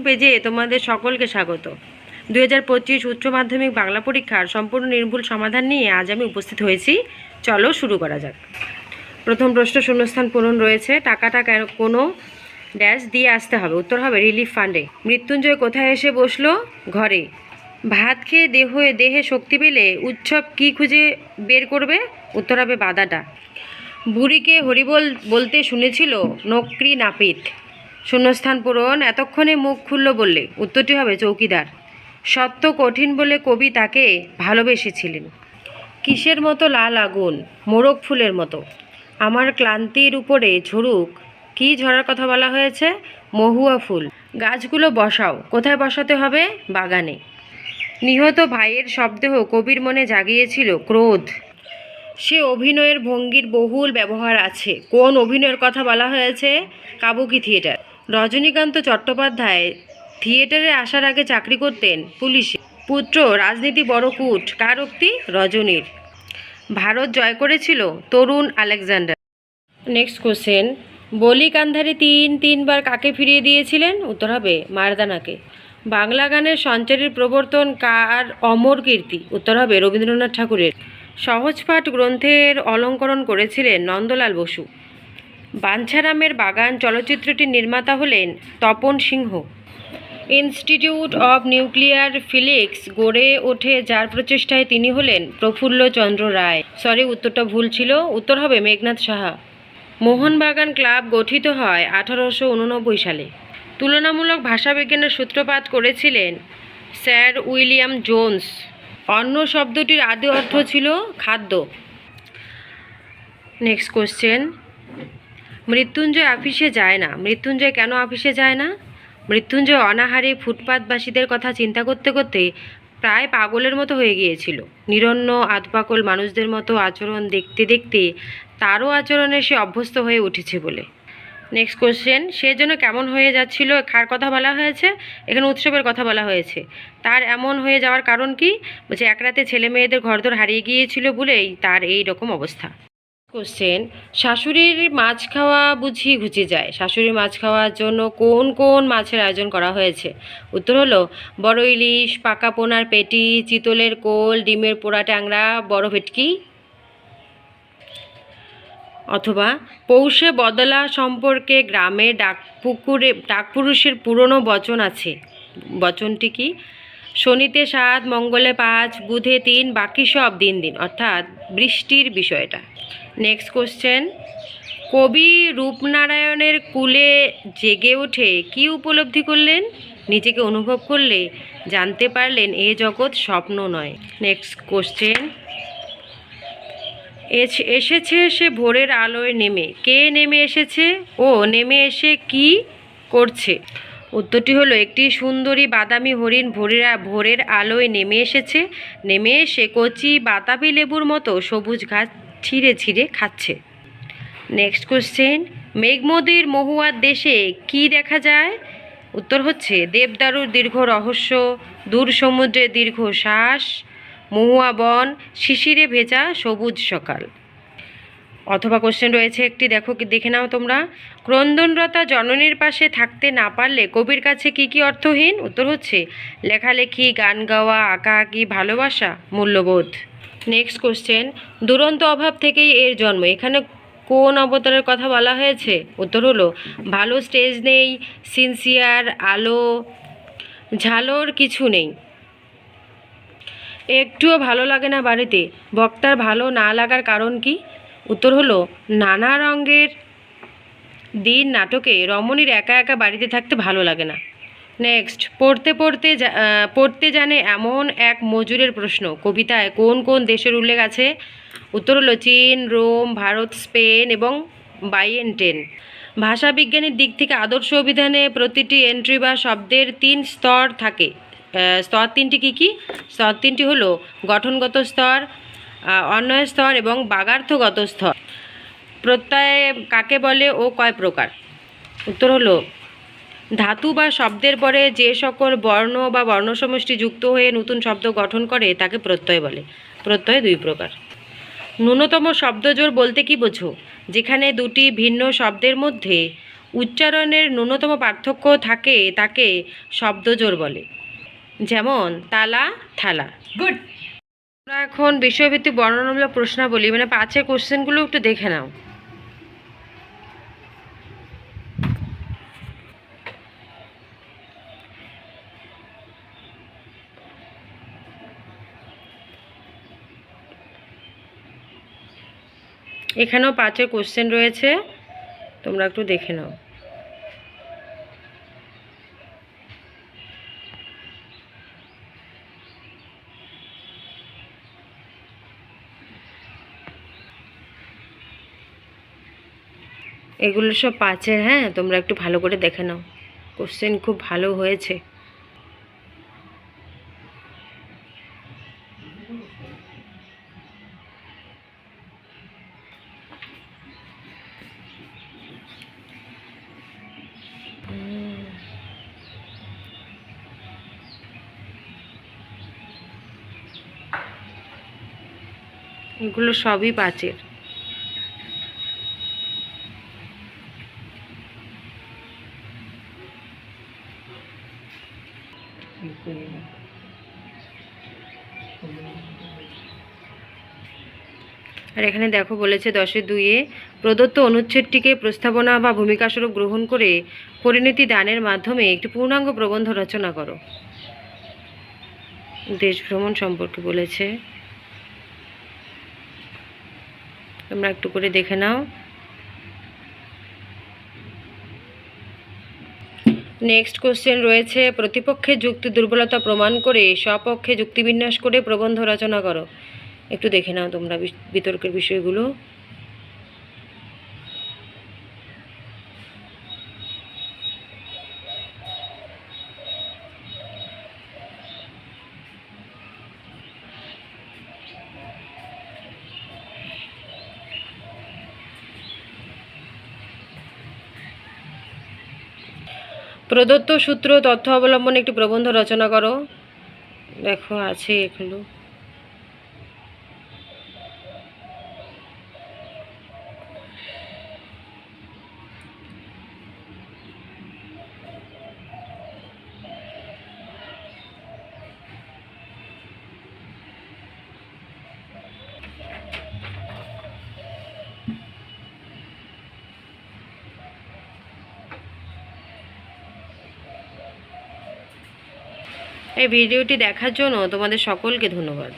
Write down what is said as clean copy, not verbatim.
পেজে তোমাদের সকলকে স্বাগত। 2025 উচ্চ মাধ্যমিক বাংলা পরীক্ষার সম্পূর্ণ নির্ভুল সমাধান নিয়ে আজ আমি উপস্থিত হয়েছি। চলো শুরু করা যাক। প্রথম প্রশ্ন, শূন্যস্থান পূরণ রয়েছে। টাকাটা কোনো ড্যাশ দিয়ে আসতে হবে। উত্তর হবে রিলিফ ফান্ডে। মৃত্যুঞ্জয় কোথায় এসে বসলো? ঘরে। ভাত খেয়ে দেহে শক্তি পেলে উৎসব কি খুঁজে বের করবে? উত্তর হবে বাদাটা। বুড়িকে হরিবোল বলতে শুনেছিল নকরি নাপিত। শূন্যস্থান পূরণ। এতক্ষণে মুখ খুলল বললে। উত্তরটি হবে চৌকিদার। সত্য কঠিন বলে কবি তাকে ভালোবেসেছিলেন। কিসের মতো লাল আগুন? মোরগ ফুলের মতো। আমার ক্লান্তির উপরে ঝরুক। কি ঝরার কথা বলা হয়েছে? মহুয়া ফুল। গাছগুলো বসাও। কোথায় বসাতে হবে? বাগানে। নিহত ভাইয়ের শবদেহ কবির মনে জাগিয়েছিল ক্রোধ। সে অভিনয়ের ভঙ্গির বহুল ব্যবহার আছে। কোন অভিনয়ের কথা বলা হয়েছে? কাবুকি থিয়েটার। রজনীকান্ত চট্টোপাধ্যায় থিয়েটারে আসার আগে চাকরি করতেন পুলিশে। পুত্র রাজনীতি বড় কূট। কার উক্তি? রজনীর। ভারত জয় করেছিল তরুণ আলেকজান্ডার। নেক্সট কোশ্চেন, বলি কান্ধারে তিনবার কাকে ফিরিয়ে দিয়েছিলেন? উত্তর হবে মারদানাকে। বাংলা গানের সঞ্চারীর প্রবর্তন কার অমর কীর্তি? উত্তর হবে রবীন্দ্রনাথ ঠাকুরের। সহজপাঠ গ্রন্থের অলঙ্করণ করেছিলেন নন্দলাল বসু। বাঞ্ছারামের বাগান চলচ্চিত্রটির নির্মাতা হলেন তপন সিংহ। ইনস্টিটিউট অব নিউক্লিয়ার ফিজিক্স গড়ে ওঠে যার প্রচেষ্টায় তিনি হলেন প্রফুল্লচন্দ্র রায়। উত্তরটা ভুল ছিল। উত্তর হবে মেঘনাদ সাহা। মোহনবাগান ক্লাব গঠিত হয় 1889 সালে। তুলনামূলক ভাষাবিজ্ঞানের সূত্রপাত করেছিলেন স্যার উইলিয়াম জোন্স। অন্ন শব্দটির আদি অর্থ ছিল খাদ্য। নেক্সট কোশ্চেন, মৃত্যুঞ্জয় অফিসে যায় না। মৃত্যুঞ্জয় কেন অফিসে যায় না? মৃত্যুঞ্জয় অনাহারে ফুটপাতবাসীদের কথা চিন্তা করতে করতে প্রায় পাগলের মতো হয়ে গিয়েছিল। নিরন্ন আধপাগল মানুষদের মতো আচরণ দেখতে দেখতে তারও আচরণে সে অভ্যস্ত হয়ে উঠেছে বলে। নেক্সট কোশ্চেন, সে যেন কেমন হয়ে যাচ্ছিল, কার কথা বলা হয়েছে? এখানে উৎসবের কথা বলা হয়েছে। তার এমন হয়ে যাওয়ার কারণ কি? বলছে এক রাতে ছেলে মেয়েদের ঘরদোর হারিয়ে গিয়েছিল বলেই তার এই রকম অবস্থা। কোশ্চেন, শাশুড়ির মাছ খাওয়া বুঝি ঘুচে যায়। শাশুড়ির মাছ খাওয়ার জন্য কোন কোন মাছের আয়োজন করা হয়েছে? উত্তর হলো বড় ইলিশ, পাকা পোনার পেটি, চিতলের কোল, ডিমের পোড়া ট্যাংরা, বড় ভেটকি। অথবা পৌষে বদলা সম্পর্কে গ্রামে ডাকপুরুষের পুরনো বচন আছে। বচনটি কি? শনিতে 7, মঙ্গলে 5, বুধে 3, বাকি সব দিন দিন, অর্থাৎ বৃষ্টির বিষয়টা। নেক্সট কোশ্চেন, কবি রূপনারায়ণের কুলে জেগে উঠে কি উপলব্ধি করলেন? নিজেকে অনুভব করলে জানতে পারলেন এ জগৎ স্বপ্ন নয়। নেক্সট কোশ্চেন, এসেছে সে ভোরের আলোয় নেমে। কে নেমে এসেছে? ও নেমে এসে কি করছে? উত্তরটি হলো একটি সুন্দরী বাদামি হরিণ ভোরের আলোয় নেমে এসেছে। নেমে এসে কচি বাতাবি লেবুর মতো সবুজ ঘাস ছিঁড়ে ছিঁড়ে খাচ্ছে। নেক্সট কোশ্চেন, মেঘমদির মহুয়ার দেশে কি দেখা যায়? উত্তর হচ্ছে দেবদারুর দীর্ঘ রহস্য, দূর সমুদ্রের দীর্ঘ শ্বাস, মহুয়া বন, শিশিরে ভেজা সবুজ সকাল। অথবা কোশ্চেন রয়েছে একটি, দেখে নাও তোমরা। ক্রন্দনরতা জননীর পাশে থাকতে না পারলে কবির কাছে কি কি অর্থহীন? উত্তর হচ্ছে লেখালেখি, গান গাওয়া, আঁকাআঁকি, ভালোবাসা, মূল্যবোধ। নেক্সট কোশ্চেন, দুরন্ত অভাব থেকেই এর জন্ম। এখানে কোন অবতারের কথা বলা হয়েছে? উত্তর হলো ভালো স্টেজ নেই, সিনসিয়ার, আলো ঝালোর কিছু নেই, একটুও ভালো লাগে না বাড়িতে। বক্তার ভালো না লাগার কারণ কি? উত্তর হলো নানা রঙের দিন নাটকে রমণীর একা একা বাড়িতে থাকতে ভালো লাগে না। নেক্সট, পড়তে জানে এমন এক মজুরের প্রশ্ন। কবিতায় কোন কোন দেশের উল্লেখ আছে? উত্তর হলো চীন, রোম, ভারত, স্পেন এবং বাইয়েন্টেন। ভাষাবিজ্ঞানের দিক থেকে আদর্শ অভিধানে প্রতিটি এন্ট্রি বা শব্দের 3 স্তর থাকে। স্তর 3টি কী কী? স্তর 3টি হলো গঠনগত স্তর, অন্বয় স্তর এবং বাগার্থগত স্তর। প্রত্যয় কাকে বলে ও কয় প্রকার? উত্তর হলো ধাতু বা শব্দের পরে যে সকল বর্ণ বা বর্ণসমষ্টি যুক্ত হয়ে নতুন শব্দ গঠন করে তাকে প্রত্যয় বলে। প্রত্যয় 2 প্রকার। ন্যূনতম শব্দজোড় বলতে কি বোঝো? যেখানে দুটি ভিন্ন শব্দের মধ্যে উচ্চারণের ন্যূনতম পার্থক্য থাকে তাকে শব্দজোড় বলে। যেমন তালা, থালা। গুড। আমরা এখন বিষয়ভিত্তিক বর্ণনামূলক প্রশ্নাবলী মানে 5-এর কোশ্চেনগুলো একটু দেখে নাও। এখানেও 5-এর কোশ্চেন রয়েছে, তোমরা একটু দেখে নাও। এগুলো সব 5-এর, হ্যাঁ, তোমরা একটু ভালো করে দেখে নাও, কোশ্চেন খুব ভালো হয়েছে। এগুলো সবই 5-এর। আর এখানে দেখো বলেছে 10-এ প্রদত্ত অনুচ্ছেদটিকে প্রস্তাবনা বা ভূমিকাস্বরূপ গ্রহণ করে পরিণতি দানের মাধ্যমে একটি পূর্ণাঙ্গ প্রবন্ধ রচনা করো। দেশ ভ্রমণ সম্পর্কে বলেছে, তোমরা একটু করে দেখে নাও। নেক্সট কোশ্চেন রয়েছে প্রতিপক্ষের যুক্তি দুর্বলতা প্রমাণ করে স্বপক্ষে যুক্তিবিন্যাস করে প্রবন্ধ রচনা করো। একটু দেখে নাও তোমরা বিতর্কের বিষয়গুলো। প্রদত্ত সূত্র তথ্য অবলম্বনে একটি প্রবন্ধ রচনা করো। দেখো আছে এগুলো। এই ভিডিওটি দেখার জন্য তোমাদের সকলকে ধন্যবাদ।